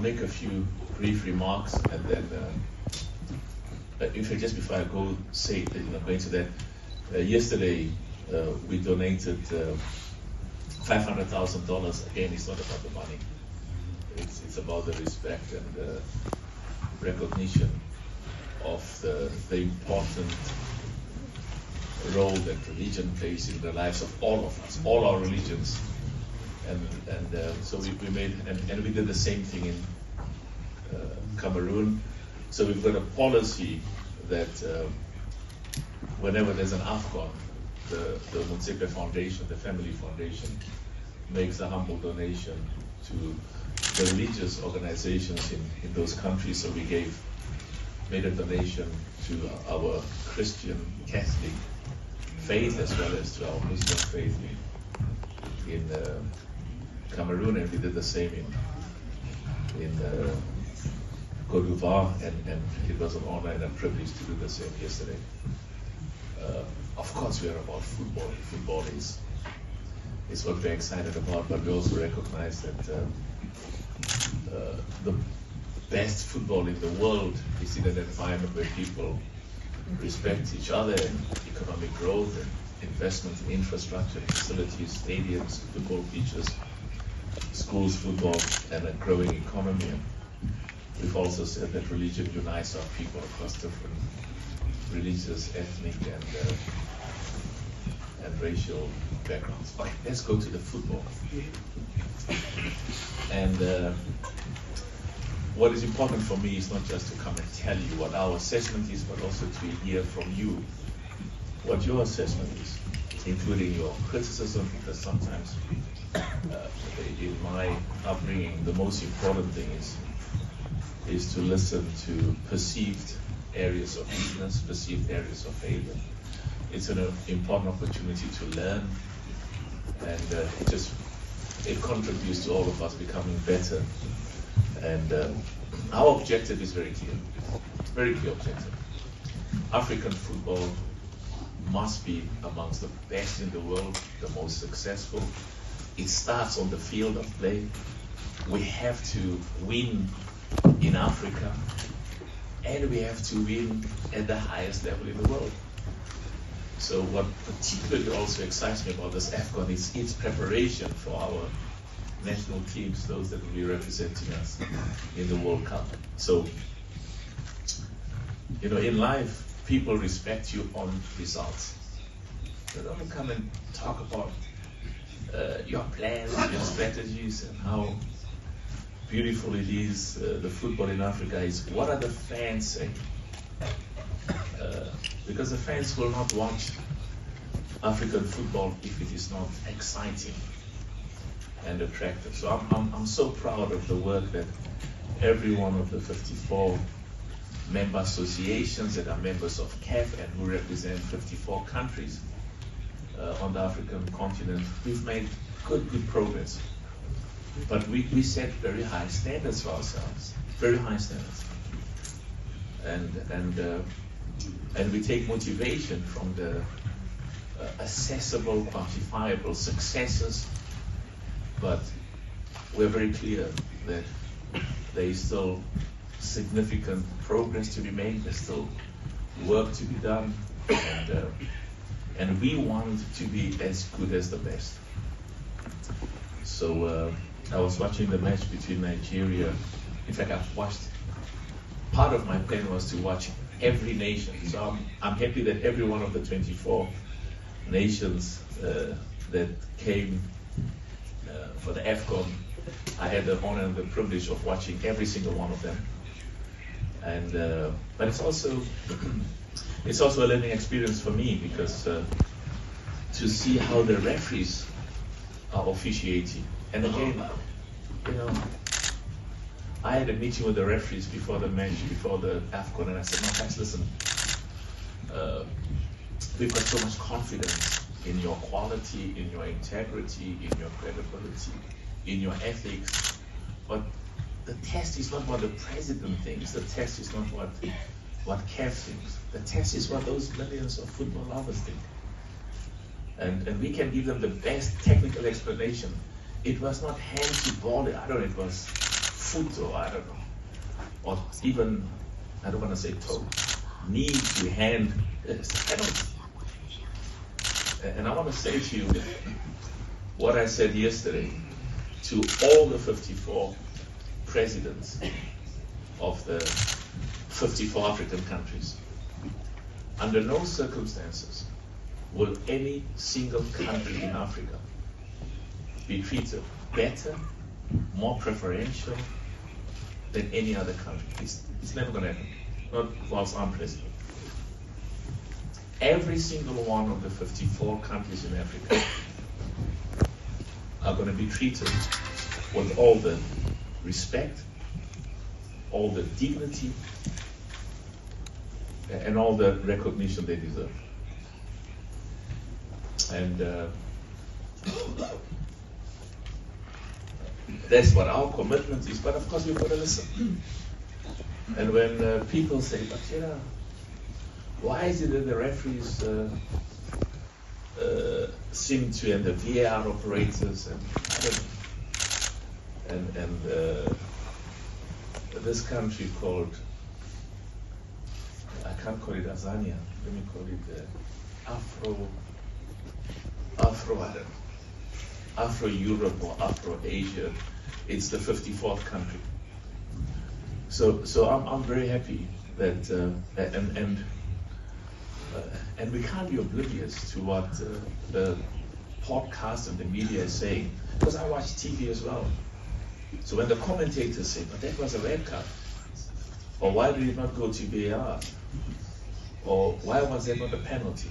make a few brief remarks, and then if I just before I go say go into that, yesterday we donated $500,000. Again, it's not about the money. It's about the respect and recognition of the important role that religion plays in the lives of all of us, all our religions. And so we made, and we did the same thing in Cameroon. So we've got a policy that whenever there's an AFCON, the Moutsepe Foundation, the Family Foundation, makes a humble donation to the religious organizations in those countries. So we made a donation to our Christian Catholic faith as well as to our Muslim faith in Cameroon, and we did the same in Côte d'Ivoire, and it was an honor and a privilege to do the same yesterday. Of course, we are about football. Football is what we're excited about, but we also recognize that the best football in the world is in an environment where people respect each other, and economic growth and investment in infrastructure, facilities, stadiums, football pitches, schools, football, and a growing economy. And we've also said that religion unites our people across different religious, ethnic, and racial backgrounds. Okay, let's go to the football. And what is important for me is not just to come and tell you what our assessment is, but also to hear from you what your assessment is, including your criticism, because sometimes in my upbringing, the most important thing is to listen to perceived areas of weakness, perceived areas of failure. It's an important opportunity to learn, and it contributes to all of us becoming better. And our objective is very clear objective. African football must be amongst the best in the world, the most successful. It starts on the field of play. We have to win in Africa, and we have to win at the highest level in the world. So what particularly also excites me about this AFCON is its preparation for our national teams, those that will be representing us in the World Cup. So, in life, people respect you on results. They don't come and talk about your plans, your strategies, and how beautiful it is. The football in Africa is, what are the fans saying? Because the fans will not watch African football if it is not exciting and attractive. So I'm so proud of the work that every one of the 54 member associations that are members of CAF and who represent 54 countries on the African continent, we've made good progress. But we set very high standards for ourselves, very high standards. And we take motivation from the accessible, quantifiable successes, but we're very clear that there is still significant progress to be made, there's still work to be done, and we want to be as good as the best. So I was watching the match between Nigeria. In fact, I've watched, part of my plan was to watch every nation. So I'm happy that every one of the 24 nations that came for the AFCON, I had the honor and the privilege of watching every single one of them. And but it's also a learning experience for me, because to see how the referees are officiating. And again, I had a meeting with the referees before the match, before the AFCON, and I said, no, guys, listen, we've got so much confidence in your quality, in your integrity, in your credibility, in your ethics, but the test is not what the president thinks, the test is not what CAF thinks, the test is what those millions of football lovers think. And we can give them the best technical explanation. It was not hand to ball, it was foot, or I don't know, or even, I don't want to say toe, knee to hand, it's a penalty. And I want to say to you what I said yesterday to all the 54 presidents of the 54 African countries. Under no circumstances will any single country in Africa be treated better, more preferential than any other country. It's never going to happen, not whilst I'm president. Every single one of the 54 countries in Africa are going to be treated with all the respect, all the dignity, and all the recognition they deserve. And that's what our commitment is, but of course we've got to listen. And when people say, but you know, why is it that the referees seem to, and the VAR operators, and I don't know, and this country called, I can't call it Azania, let me call it Afro-Europe or Afro-Asia. It's the 54th country. So I'm very happy that, and we can't be oblivious to what the podcast and the media is saying, because I watch TV as well. So when the commentators say, but that was a red card, or why did it not go to VAR, or why was there not a penalty?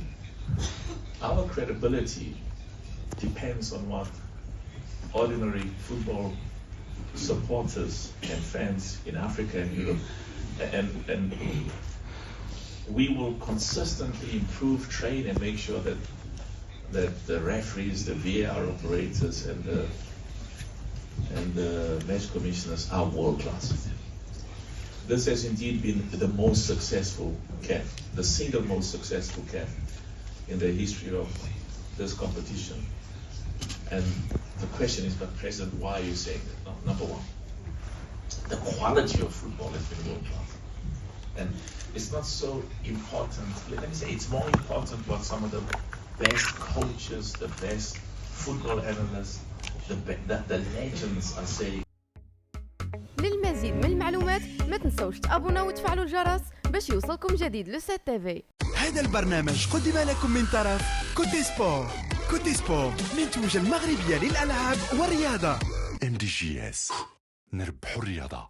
Our credibility depends on what ordinary football supporters and fans in Africa and Europe, and we will consistently improve, train, and make sure that the referees, the VAR operators, and the match commissioners are world class. This has indeed been the most successful CAF, the single most successful CAF in the history of this competition. And the question is, but President, why are you saying that? No, number one, the quality of football has been world class. And it's not so important, let me say, it's more important what some of the best coaches, the best football analysts, the legends are saying. للمزيد من المعلومات ما تنسوش تابوناو وتفعلوا الجرس باش يوصلكم جديد لو سات تيفي. هذا البرنامج قدم لكم من طرف كوتي سبور. كوتي سبور منتوجة المغربية للألعاب والرياضة. MDGS نربح الرياضة.